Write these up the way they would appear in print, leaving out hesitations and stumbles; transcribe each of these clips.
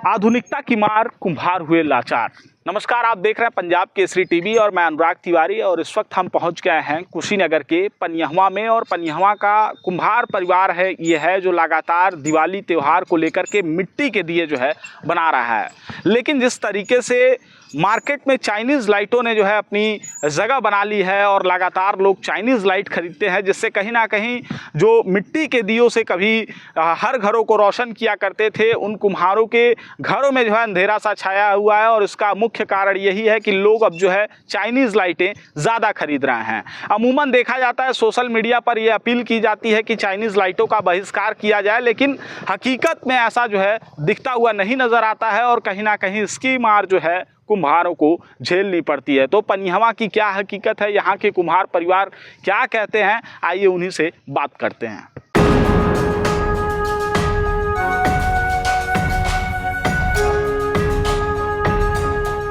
आधुनिकता की मार, कुम्हार हुए लाचार। नमस्कार, आप देख रहे हैं पंजाब केसरी टीवी और मैं अनुराग तिवारी। और इस वक्त हम पहुंच गए हैं कुशीनगर के पनियहवा में। और पनियहवा का कुम्हार परिवार है ये है जो लगातार दिवाली त्यौहार को लेकर के मिट्टी के दिए जो है बना रहा है। लेकिन जिस तरीके से मार्केट में चाइनीज़ लाइटों ने जो है अपनी जगह बना ली है और लगातार लोग चाइनीज़ लाइट खरीदते हैं, जिससे कहीं ना कहीं जो मिट्टी के दियों से कभी हर घरों को रोशन किया करते थे, उन कुम्हारों के घरों में जो है अंधेरा सा छाया हुआ है। और इसका मुख्य कारण यही है कि लोग अब जो है चाइनीज़ लाइटें ज़्यादा खरीद रहे हैं। अमूमन देखा जाता है सोशल मीडिया पर यह अपील की जाती है कि चाइनीज़ लाइटों का बहिष्कार किया जाए, लेकिन हकीकत में ऐसा जो है दिखता हुआ नहीं नज़र आता है। और कहीं ना कहीं इसकी मार जो है कुम्हारों को झेलनी पड़ती है। तो पनियहवा की क्या हकीकत है, यहाँ के कुम्हार परिवार क्या कहते हैं, आइए उन्हीं से बात करते हैं।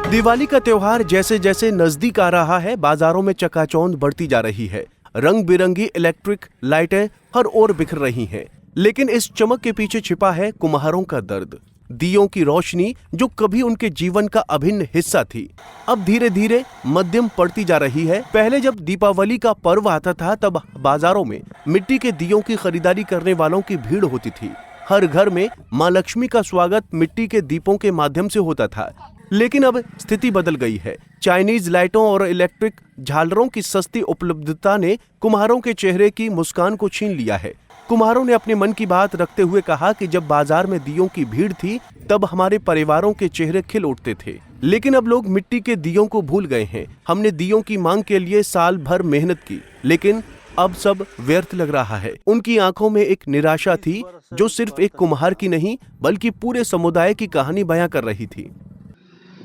दिवाली का त्योहार जैसे जैसे नजदीक आ रहा है, बाजारों में चकाचौंध बढ़ती जा रही है। रंग बिरंगी इलेक्ट्रिक लाइटें हर ओर बिखर रही हैं, लेकिन इस चमक के पीछे छिपा है कुम्हारों का दर्द। दियों की रोशनी जो कभी उनके जीवन का अभिन्न हिस्सा थी, अब धीरे धीरे मध्यम पड़ती जा रही है। पहले जब दीपावली का पर्व आता था, तब बाजारों में मिट्टी के दियों की खरीदारी करने वालों की भीड़ होती थी। हर घर में मां लक्ष्मी का स्वागत मिट्टी के दीपों के माध्यम से होता था। लेकिन अब स्थिति बदल गई है। चाइनीज लाइटों और इलेक्ट्रिक झालरों की सस्ती उपलब्धता ने कुम्हारों के चेहरे की मुस्कान को छीन लिया है। कुम्हारों ने अपने मन की बात रखते हुए कहा कि जब बाजार में दियों की भीड़ थी, तब हमारे परिवारों के चेहरे खिल उठते थे, लेकिन अब लोग मिट्टी के दियों को भूल गए हैं। हमने दियों की मांग के लिए साल भर मेहनत की, लेकिन अब सब व्यर्थ लग रहा है। उनकी आंखों में एक निराशा थी जो सिर्फ एक कुम्हार की नहीं, बल्कि पूरे समुदाय की कहानी बयां कर रही थी।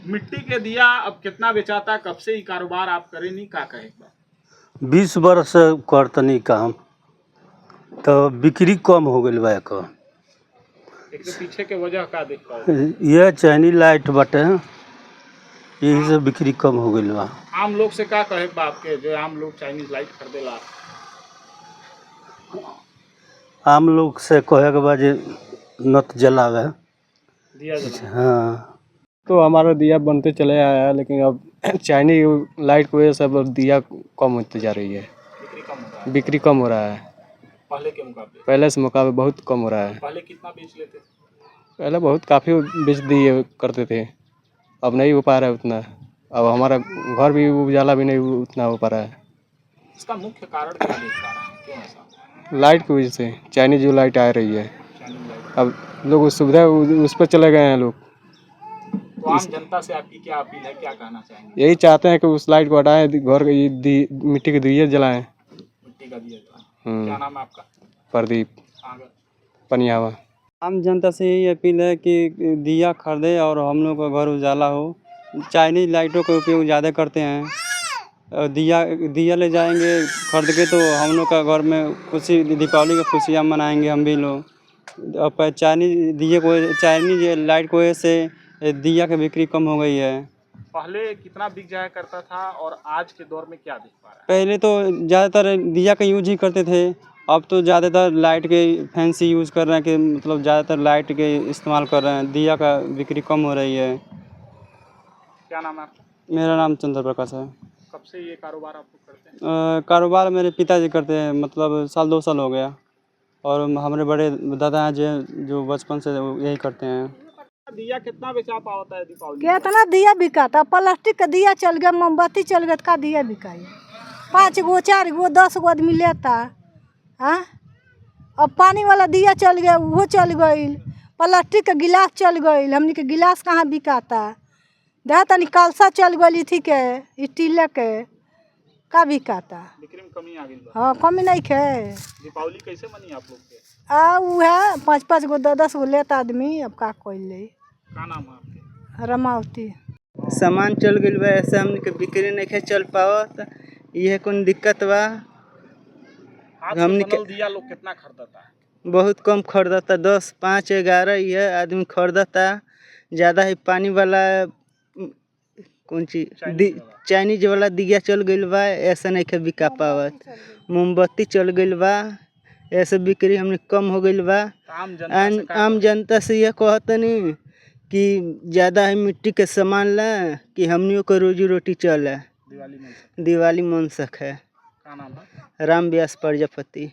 मिट्टी के दिया अब कितना बेचाता, कब से ही कारोबार आप करे नहीं का कहे? 20 वर्ष करतनी काम, तो बिक्री कम हो गई बा। एक पीछे के वजह का देख पाओ, ये चाइनीज लाइट बटे, यही से बिक्री कम हो गई बा। आम लोग से का कहे बा आपके, जो आम लोग चाइनीज लाइट खरीदेला? आम लोग से कहे के बाद जे नत जलावे दिया जला। हाँ, तो हमारा दिया बनते चले आया है, लेकिन अब चाइनीज लाइट की वजह से अब दिया कम होती जा रही है। बिक्री कम हो रहा है पहले के मुकाबले। पहले से मुकाबले बहुत कम हो रहा है। पहले कितना बेच लेते थे? पहले बहुत काफ़ी बेच दिए करते थे, अब नहीं हो पा रहा है उतना। अब हमारा घर भी उजाला भी नहीं उतना हो पा रहा है। इसका मुख्य कारण क्या देख पा रहे हैं, क्यों ऐसा? लाइट की वजह से, चाइनीज जो लाइट आ रही है, अब लोग उस सुविधा उस पर चले गए हैं लोग। तो आम जनता से आपकी क्या अपील है, क्या कहना चाहेंगे? यही चाहते हैं कि उस लाइट को हटाएं, घर के मिट्टी के दिए जलाएं। मिट्टी का दिया जलाएं। क्या नाम है आपका? प्रदीप, आगे। पनियावा। आम जनता से यही अपील है कि दिया खरीदे और हम लोग का घर उजाला हो। चाइनीज लाइटों का उपयोग ज़्यादा करते हैं, और दिया ले जाएंगे खरीद के, तो हम लोग का घर में खुशी, दीपावली का खुशियाँ मनाएंगे हम भी लोग। अब चाइनीज लाइट की वजह से दिया की बिक्री कम हो गई है। पहले कितना बिक जाया करता था और आज के दौर में क्या दिख पा रहा है? पहले तो ज़्यादातर दिया का यूज ही करते थे, अब तो ज़्यादातर लाइट के फैंसी यूज़ कर रहे हैं, कि मतलब ज़्यादातर लाइट के इस्तेमाल कर रहे हैं। दिया का बिक्री कम हो रही है। क्या नाम है आपका? मेरा नाम चंद्र प्रकाश है। कब से ये कारोबार आप लोग करते हैं? कारोबार मेरे पिताजी करते हैं, मतलब साल 2 साल हो गया। और हमारे बड़े दादा हैं जो बचपन से यही करते हैं। दिया कितना बेचा पाता है दीपावली? कितना दिया बिकाता? प्लास्टिक का दिया चल गया, मोमबत्ती चल गया, का दिया बिकाई? 5 गो 4 गो 10 गो आदमी लेता। हाँ, अब पानी वाला दिया चल गया, वो चल गई। प्लास्टिक का गिलास चल गई, हमने के गिलास कहाँ बिकाता? देखा तनी कलसा चल गई थी के स्टील के, का बिकाता? बिक्री में कमी आ गई बा। हाँ, कमी नहीं खे। दीपावली कैसे मनी आप लोग के? वो है 5 गो 10 गो लेता आदमी, अब का कोई ले। का नाम है आपके? रमावती। सामान चल गई बा, ऐसे हमने के बिक्री नहीं चल पावत, यह कौन दिक्कत बा। हमने के दिया लोग कितना खरीदता है? बहुत कम खरीदता, 10 5 11 यह आदमी खरीदता। ज़्यादा ही पानी वाला कौन चीज चाइनीज वाला दिया चल गई बा, ऐसा नहीं के बिका पावत। मोमबत्ती चल गई बा, ऐसे बिक्री हमने कम हो गई बा। आम जनता से यह कहतनी कि ज़्यादा ही मिट्टी के सामान लें कि हमनियों को रोजी रोटी चले। दिवाली मनसक है। क्या नाम है? राम व्यास प्रजापति।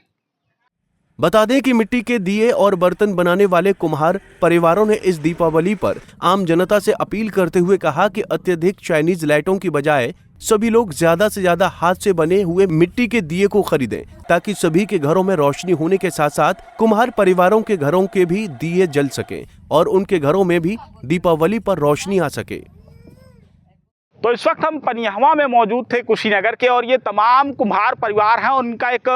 बता दें कि मिट्टी के दिए और बर्तन बनाने वाले कुम्हार परिवारों ने इस दीपावली पर आम जनता से अपील करते हुए कहा कि अत्यधिक चाइनीज लाइटों की बजाय सभी लोग ज्यादा से ज्यादा हाथ से बने हुए मिट्टी के दिए को खरीदें, ताकि सभी के घरों में रोशनी होने के साथ साथ कुम्हार परिवारों के घरों के भी दिए जल सके और उनके घरों में भी दीपावली पर रोशनी आ सके। तो इस वक्त हम पनियहवा में मौजूद थे कुशीनगर के, और ये तमाम कुम्हार परिवार हैं। उनका एक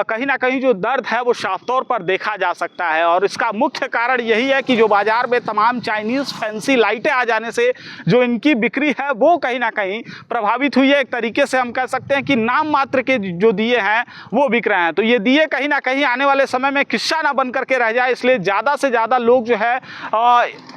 कहीं ना कहीं जो दर्द है वो साफ तौर पर देखा जा सकता है, और इसका मुख्य कारण यही है कि जो बाजार में तमाम चाइनीज़ फैंसी लाइटें आ जाने से जो इनकी बिक्री है वो कहीं ना कहीं प्रभावित हुई है। एक तरीके से हम कह सकते हैं कि नाम मात्र के जो दिए हैं वो बिक रहे हैं। तो ये दिए कहीं ना कहीं आने वाले समय में किस्सा ना बन करके रह जाए, इसलिए ज़्यादा से ज़्यादा लोग जो है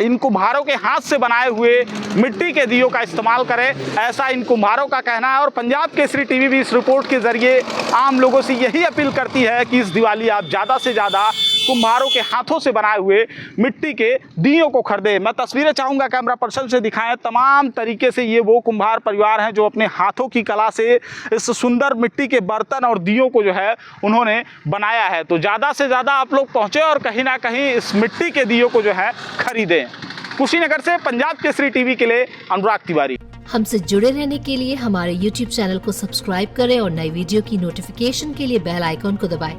इन कुम्हारों के हाथ से बनाए हुए मिट्टी के दियों का इस्तेमाल करें, ऐसा इन कुम्हारों का कहना है। और पंजाब केसरी टीवी भी इस रिपोर्ट के जरिए आम लोगों से यही अपील करती है कि इस दिवाली आप ज़्यादा से ज़्यादा कुम्हारों के हाथों से बनाए हुए मिट्टी के दियों को खरीदें। मैं तस्वीरें चाहूँगा कैमरा पर्सन से दिखाएं। तमाम तरीके से ये वो कुम्हार परिवार हैं जो अपने हाथों की कला से इस सुंदर मिट्टी के बर्तन और दियों को जो है उन्होंने बनाया है। तो ज़्यादा से ज़्यादा आप लोग पहुँचें और कहीं ना कहीं इस मिट्टी के दियों को जो है खरीदें। कुशीनगर से पंजाब केसरी टीवी के लिए अनुराग तिवारी। हमसे जुड़े रहने के लिए हमारे YouTube चैनल को सब्सक्राइब करें और नई वीडियो की नोटिफिकेशन के लिए बेल आइकॉन को दबाएं।